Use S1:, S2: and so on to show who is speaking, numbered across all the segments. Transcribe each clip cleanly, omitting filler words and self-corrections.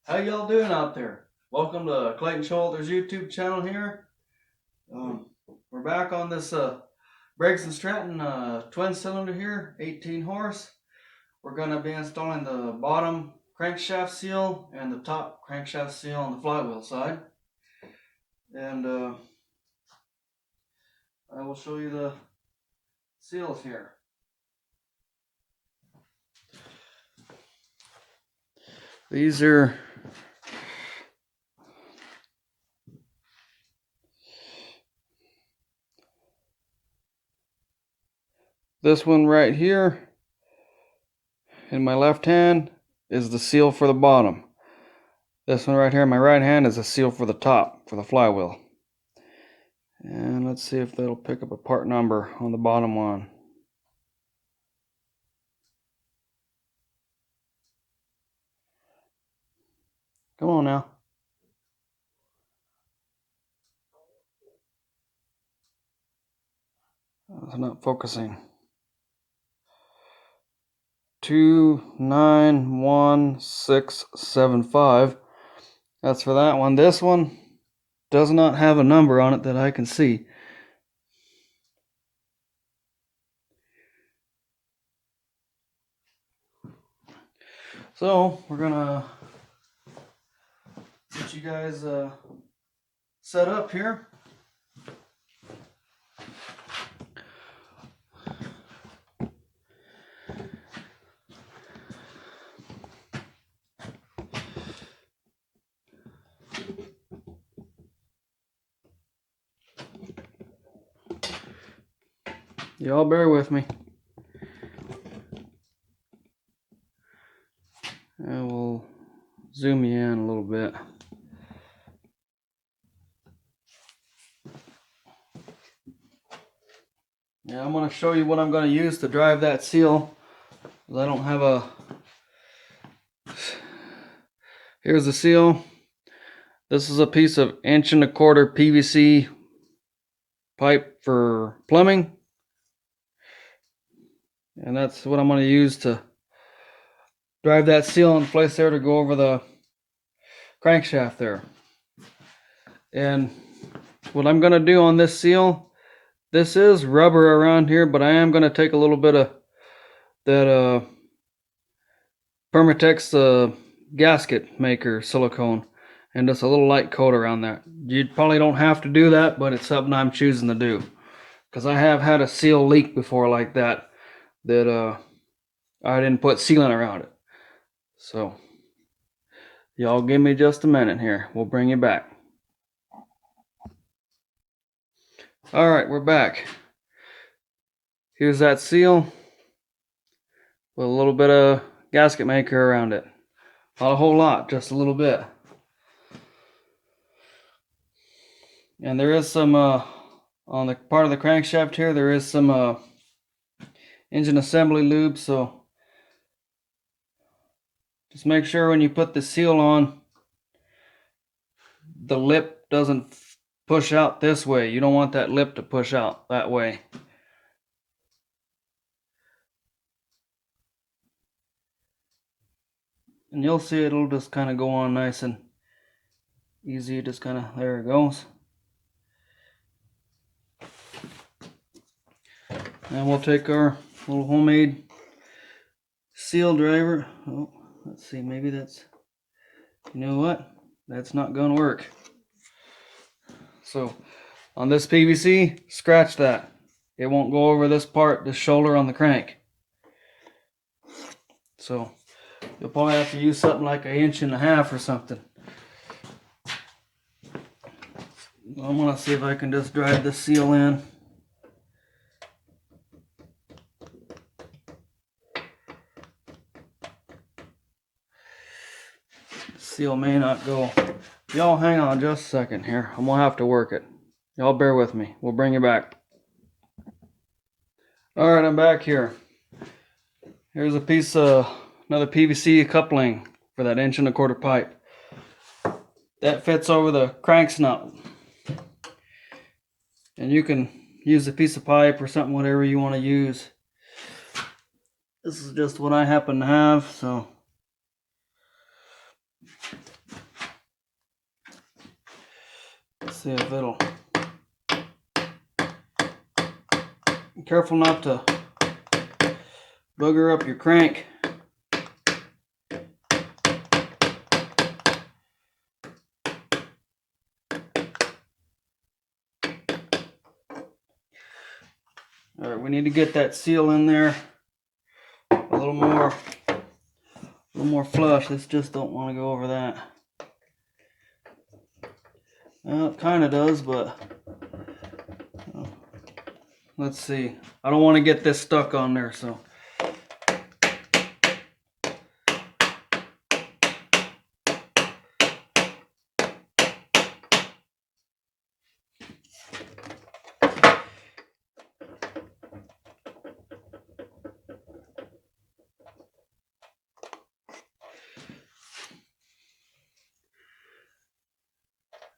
S1: How y'all doing out there? Welcome to Clayton Shoulders YouTube channel here. We're back on this Briggs and Stratton twin cylinder here, 18 horse. We're going to be installing the bottom crankshaft seal and the top crankshaft seal on the flywheel side. And I will show you the seals here. These are this one right here in my left hand is the seal for the bottom. This one right here in my right hand is a seal for the top, for the flywheel. And let's see if that'll pick up a part number on the bottom one. Come on now. It's not focusing. 291675. That's for that one. This one does not have a number on it that I can see. So we're gonna get you guys set up here. Y'all bear with me. And we'll zoom you in a little bit. Yeah, I'm going to show you what I'm going to use to drive that seal. I don't have a... Here's the seal. This is a piece of 1.25" PVC pipe for plumbing. And that's what I'm going to use to drive that seal in place there to go over the crankshaft there. And what I'm going to do on this seal, this is rubber around here, but I am going to take a little bit of that Permatex gasket maker silicone and just a little light coat around that. You probably don't have to do that, but it's something I'm choosing to do because I have had a seal leak before like that I didn't put sealant around it. So y'all give me just a minute here. We'll bring you back. All right, we're back. Here's that seal with a little bit of gasket maker around it. Not a whole lot, just a little bit. And there is some on the part of the crankshaft here, there is some engine assembly lube, so just make sure when you put the seal on, the lip doesn't push out this way. You don't want that lip to push out that way. And you'll see it'll just kind of go on nice and easy. Just kind of, there it goes. And we'll take our little homemade seal driver. Oh, let's see, maybe that's, you know what? That's not gonna work. So on this PVC, scratch that. It won't go over this part, this shoulder on the crank. So you'll probably have to use something like 1.5 inches or something. I'm gonna see if I can just drive this seal in. Seal may not go. Y'all hang on just a second here. I'm gonna have to work it. Y'all bear with me. We'll bring you back. Alright, I'm back here. Here's a piece of another PVC coupling for that 1.25" pipe. That fits over the crank snout. And you can use a piece of pipe or something, whatever you want to use. This is just what I happen to have, so See if it'll. Be careful not to booger up your crank. All right, we need to get that seal in there a little more flush. Let's just don't want to go over that. Well, it kind of does, but let's see. I don't want to get this stuck on there, so.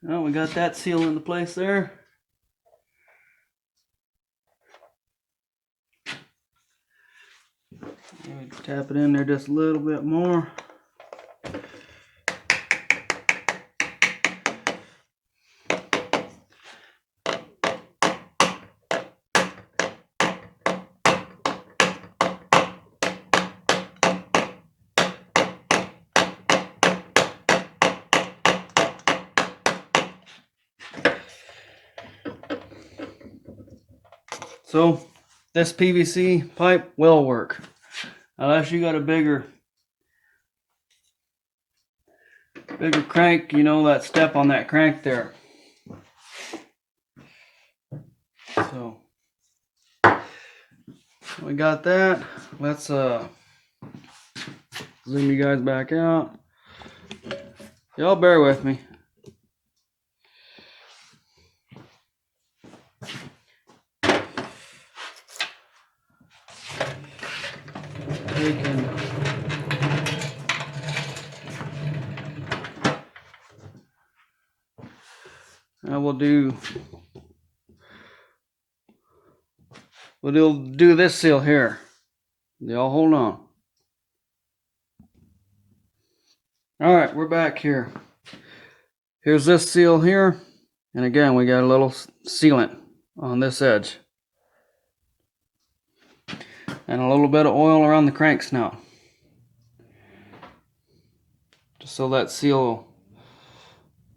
S1: Well, we got that seal into place there. Maybe tap it in there just a little bit more. So this PVC pipe will work, unless you got a bigger crank, you know, that step on that crank there. So we got that. Let's zoom you guys back out. Y'all bear with me. We'll do this seal here. Y'all hold on. All right, we're back here. Here's this seal here, and again we got a little sealant on this edge, and a little bit of oil around the crank snout, just so that seal will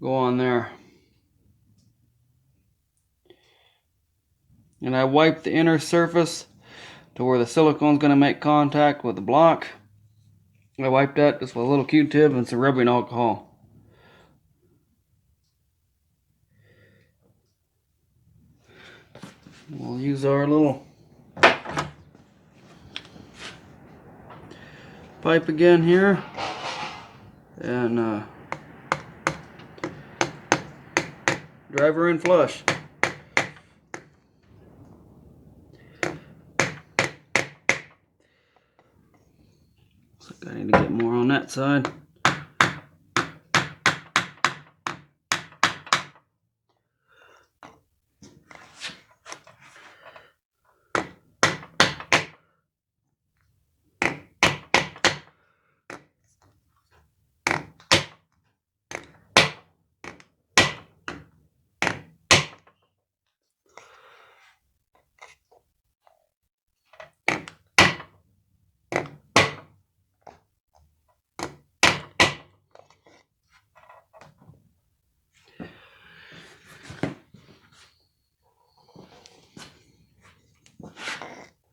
S1: go on there. And I wiped the inner surface to where the silicone's going to make contact with the block. I wiped that just with a little Q-tip and some rubbing alcohol. We'll use our little pipe again here, and drive her in flush. I need to get more on that side.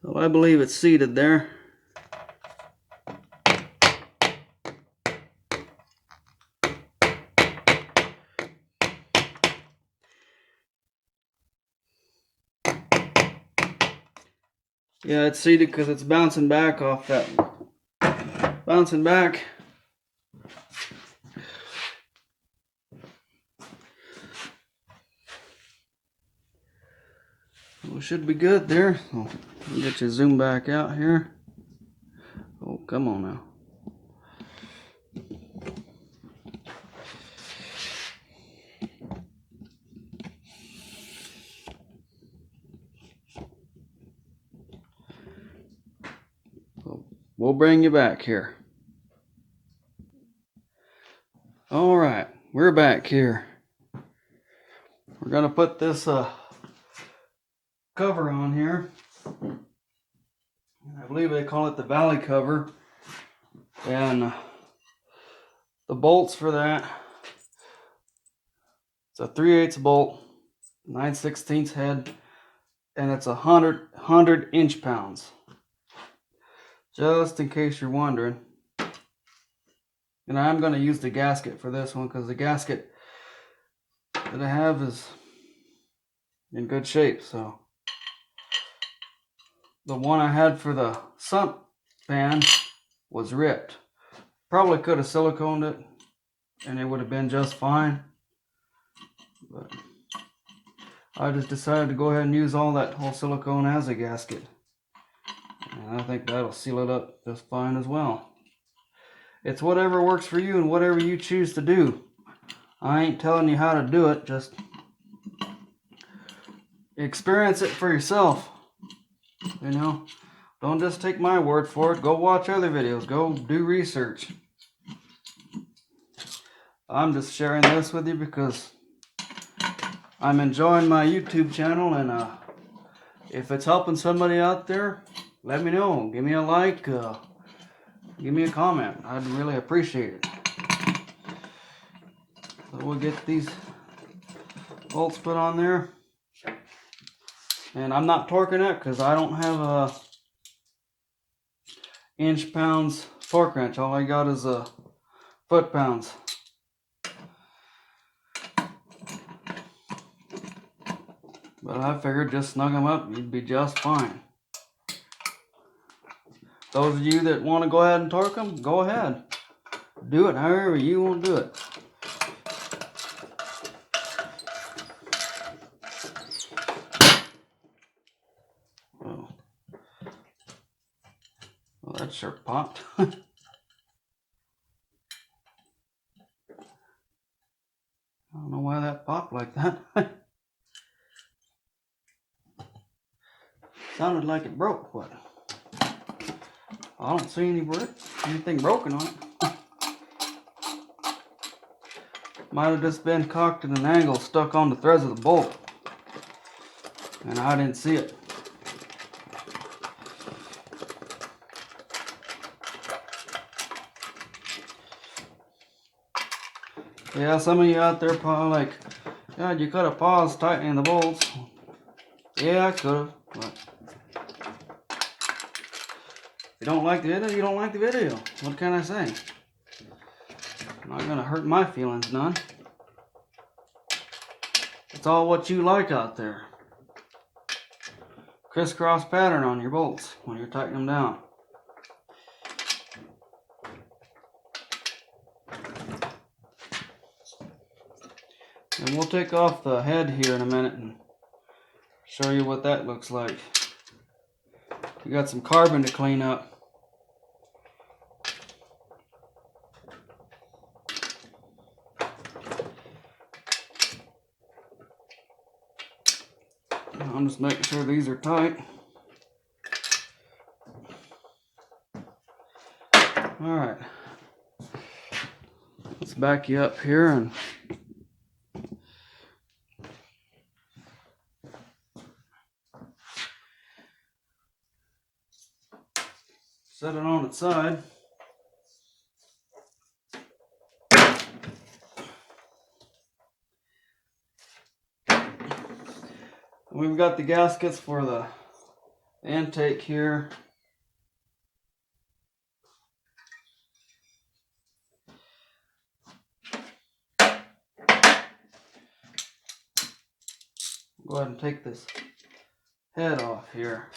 S1: Well, I believe it's seated there. Yeah, it's seated because it's bouncing back off that. Bouncing back. We should be good there. So I'll get you zoom back out here. Oh, come on now. We'll bring you back here. All right, we're back here. We're gonna put this cover on here. I believe they call it the valley cover, and the bolts for that, it's a 3/8 bolt, 9/16 head, and it's 100 inch-pounds. Just in case you're wondering. And I'm going to use the gasket for this one because the gasket that I have is in good shape. So the one I had for the sump pan was ripped. Probably could have siliconed it and it would have been just fine. But I just decided to go ahead and use all that whole silicone as a gasket. And I think that'll seal it up just fine as well. It's whatever works for you and whatever you choose to do. I ain't telling you how to do it, just experience it for yourself. You know, don't just take my word for it. Go watch other videos. Go do research. I'm just sharing this with you because I'm enjoying my YouTube channel, and if it's helping somebody out there, let me know. Give me a like. Give me a comment. I'd really appreciate it. So we'll get these bolts put on there. And I'm not torquing it because I don't have a inch-pounds torque wrench. All I got is a foot-pounds. But I figured just snug them up, you'd be just fine. Those of you that want to go ahead and torque them, go ahead. Do it however you want to do it. Oh. Well, that sure popped. I don't know why that popped like that. Sounded like it broke, but I don't see anything broken on it. Might have just been cocked at an angle stuck on the threads of the bolt, and I didn't see it. Yeah, some of you out there probably like, God, you could have paused tightening the bolts. Yeah, I could have, but if you don't like the video, you don't like the video. What can I say? Not gonna hurt my feelings none. It's all what you like out there. Crisscross pattern on your bolts when you're tightening them down. And we'll take off the head here in a minute and show you what that looks like. We got some carbon to clean up. I'm just making sure these are tight. Alright. Let's back you up here and set it on its side. We've got the gaskets for the intake here. Go ahead and take this head off here.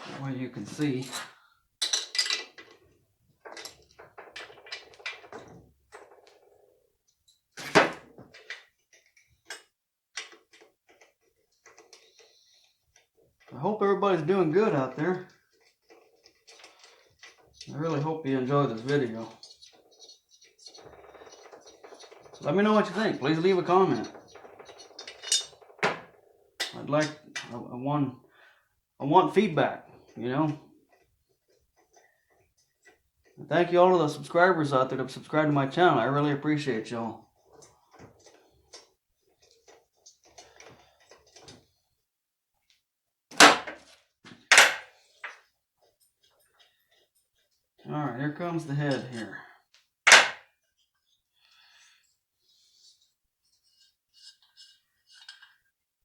S1: That way you can see. I hope everybody's doing good out there. I really hope you enjoy this video. Let me know what you think. Please leave a comment. I want feedback, you know. Thank you all to the subscribers out there that have subscribed to my channel. I really appreciate y'all. Alright, here comes the head here.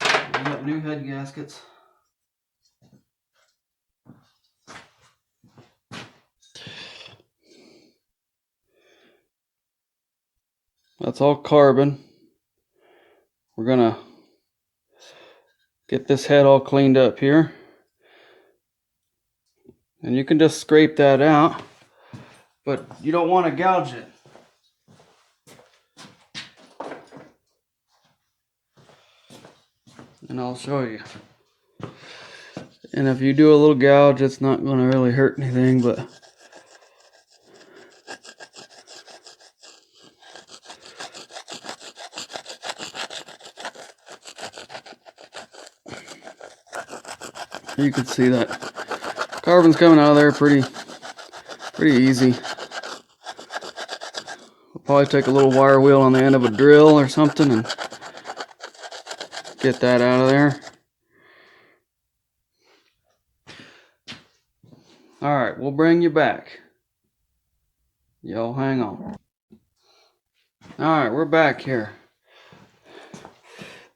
S1: We got new head gaskets. That's all carbon. We're gonna get this head all cleaned up here. And you can just scrape that out, but you don't want to gouge it. And I'll show you. And if you do a little gouge, it's not going to really hurt anything, but you can see that carbon's coming out of there pretty easy. I'll probably take a little wire wheel on the end of a drill or something and get that out of there. Alright, we'll bring you back. Y'all hang on. Alright, we're back here.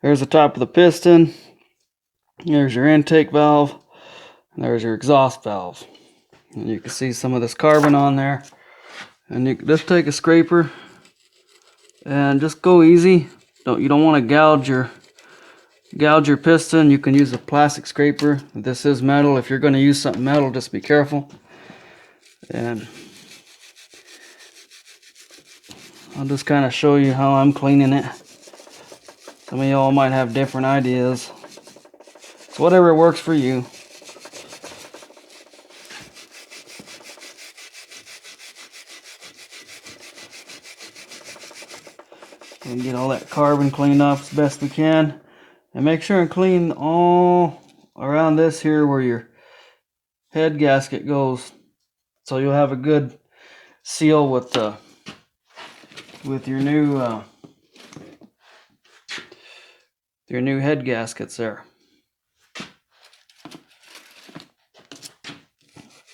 S1: There's the top of the piston. There's your intake valve. And there's your exhaust valve. And you can see some of this carbon on there. And you can just take a scraper and just go easy. You don't want to gouge your piston. You can use a plastic scraper. This is metal. If you're going to use something metal, just be careful. And I'll just kind of show you how I'm cleaning it. Some of y'all might have different ideas. So whatever works for you. And get all that carbon cleaned off as best we can. And make sure and clean all around this here where your head gasket goes. So you'll have a good seal with your new head gaskets there.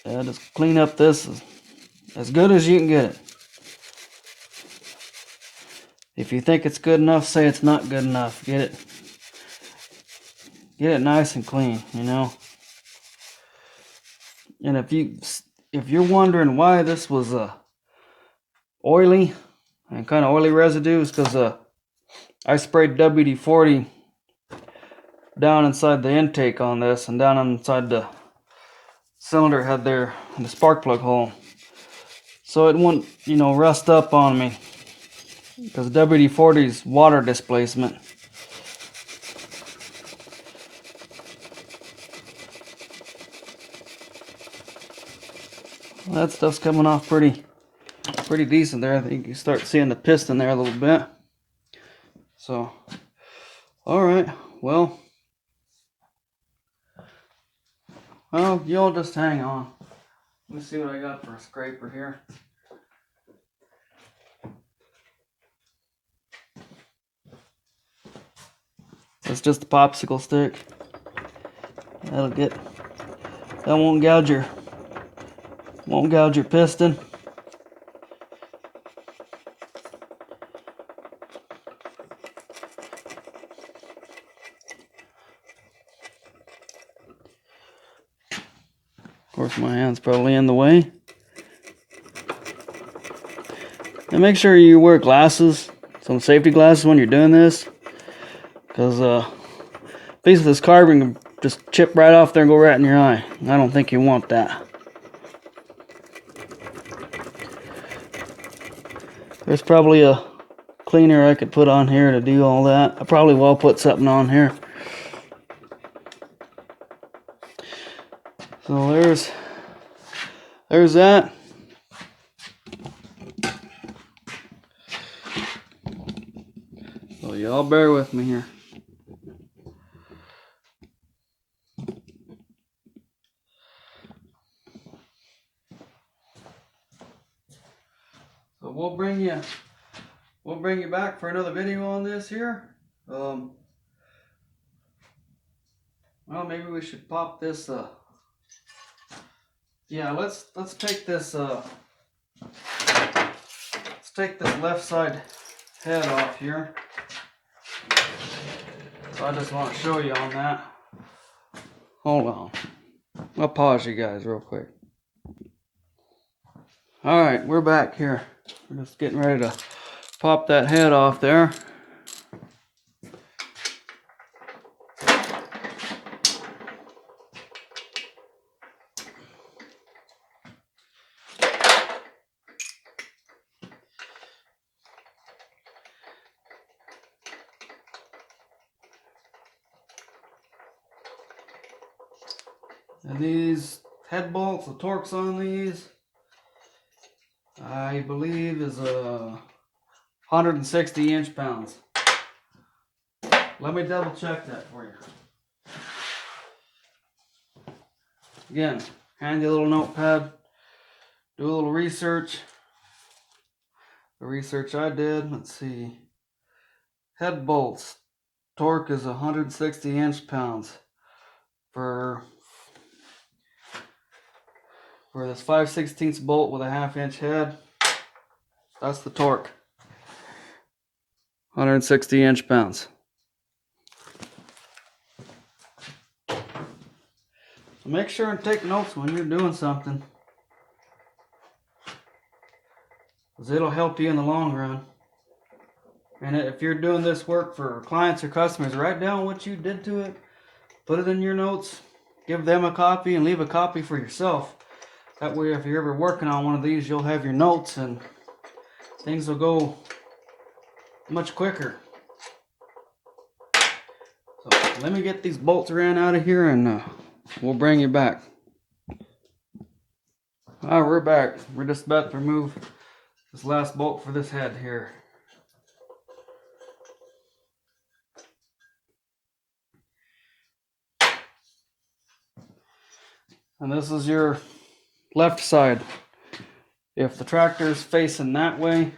S1: Yeah, just clean up this as good as you can get it. If you think it's good enough, say it's not good enough. Get it nice and clean, you know. And if you're wondering why this was oily and kind of oily residue, is because I sprayed WD-40 down inside the intake on this and down inside the cylinder head there in the spark plug hole, so it wouldn't, you know, rust up on me. Because WD-40 is water displacement. Well, that stuff's coming off pretty decent there. I think you start seeing the piston there a little bit. So, alright, well, you'll just hang on. Let me see what I got for a scraper here. It's just a popsicle stick. That won't gouge your piston. Of course, my hand's probably in the way. And make sure you wear glasses, some safety glasses when you're doing this, because a piece of this carbon can just chip right off there and go right in your eye. I don't think you want that. There's probably a cleaner I could put on here to do all that. I probably will put something on here. So there's that. So y'all bear with me here. you back for another video on this here. Well, maybe we should pop this. Yeah, let's take this. Let's take this left side head off here. So I just want to show you on that. Hold on. I'll pause you guys real quick. Alright, we're back here. We're just getting ready to pop that head off there. And these head bolts, the torques on these, I believe is 160 inch-pounds. Let me double check that for you. Again, handy little notepad. Do a little research. The research I did, let's see. Head bolts, torque is 160 inch-pounds for this 5/16 bolt with a 1/2 inch head. That's the torque. 160 inch-pounds. So make sure and take notes when you're doing something, because it'll help you in the long run. And if you're doing this work for clients or customers, write down what you did to it, put it in your notes, give them a copy, and leave a copy for yourself. That way, if you're ever working on one of these, you'll have your notes and things will go much quicker. So let me get these bolts ran out of here and we'll bring you back. Alright, we're back. We're just about to remove this last bolt for this head here. And this is your left side. If the tractor is facing that way,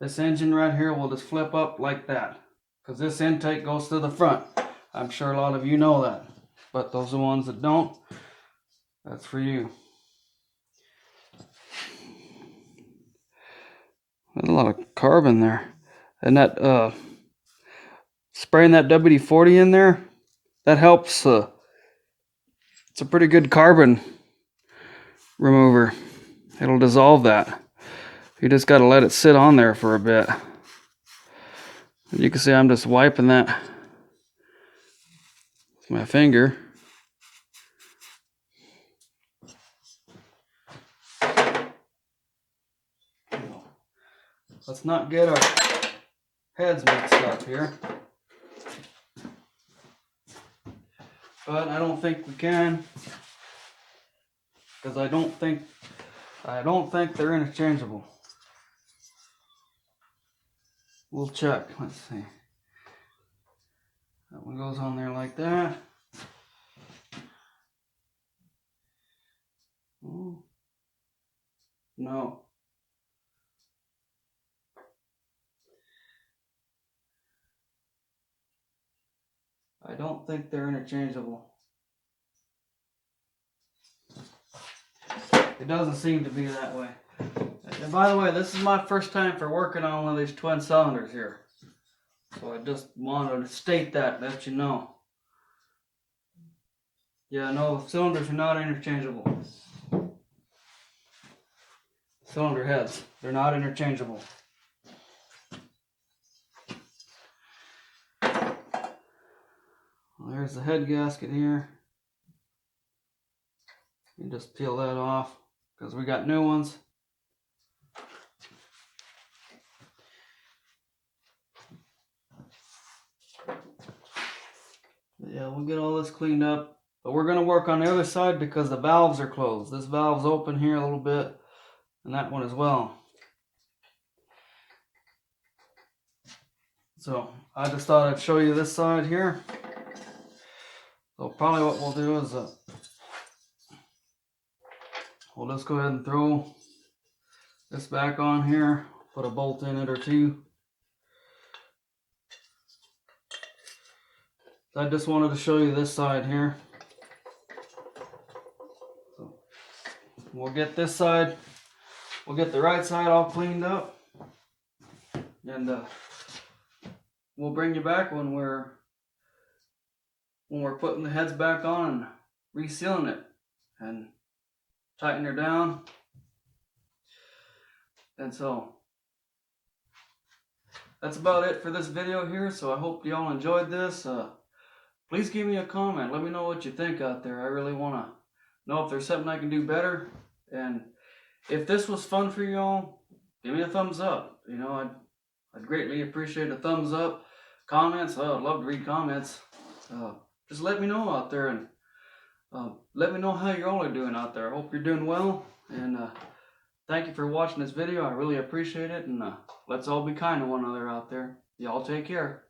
S1: this engine right here will just flip up like that, because this intake goes to the front. I'm sure a lot of you know that, but those are the ones that don't. That's for you. There's a lot of carbon there, and that spraying that WD-40 in there, that helps. It's a pretty good carbon remover. It'll dissolve that. You just got to let it sit on there for a bit. And you can see I'm just wiping that with my finger. Let's not get our heads mixed up here. But I don't think we can, because I don't think they're interchangeable. We'll check. Let's see. That one goes on there like that. Oh. No. I don't think they're interchangeable. It doesn't seem to be that way. And by the way, this is my first time for working on one of these twin cylinders here. So I just wanted to state that, let you know. Yeah, no, cylinders are not interchangeable. Cylinder heads, they're not interchangeable. Well, there's the head gasket here. You just peel that off, because we got new ones. Yeah, we'll get all this cleaned up. But we're going to work on the other side because the valves are closed. This valve's open here a little bit, and that one as well. So I just thought I'd show you this side here. So probably what we'll do is we'll just go ahead and throw this back on here, put a bolt in it or two. I just wanted to show you this side here. So we'll get this side, we'll get the right side all cleaned up, and we'll bring you back when we're putting the heads back on and resealing it and tighten her down. And so that's about it for this video here. So I hope y'all enjoyed this. Please give me a comment. Let me know what you think out there. I really want to know if there's something I can do better. And if this was fun for y'all, give me a thumbs up. You know, I'd greatly appreciate a thumbs up. Comments, I'd love to read comments. Just let me know out there, and let me know how you all are doing out there. I hope you're doing well. And thank you for watching this video. I really appreciate it. And let's all be kind to one another out there. Y'all take care.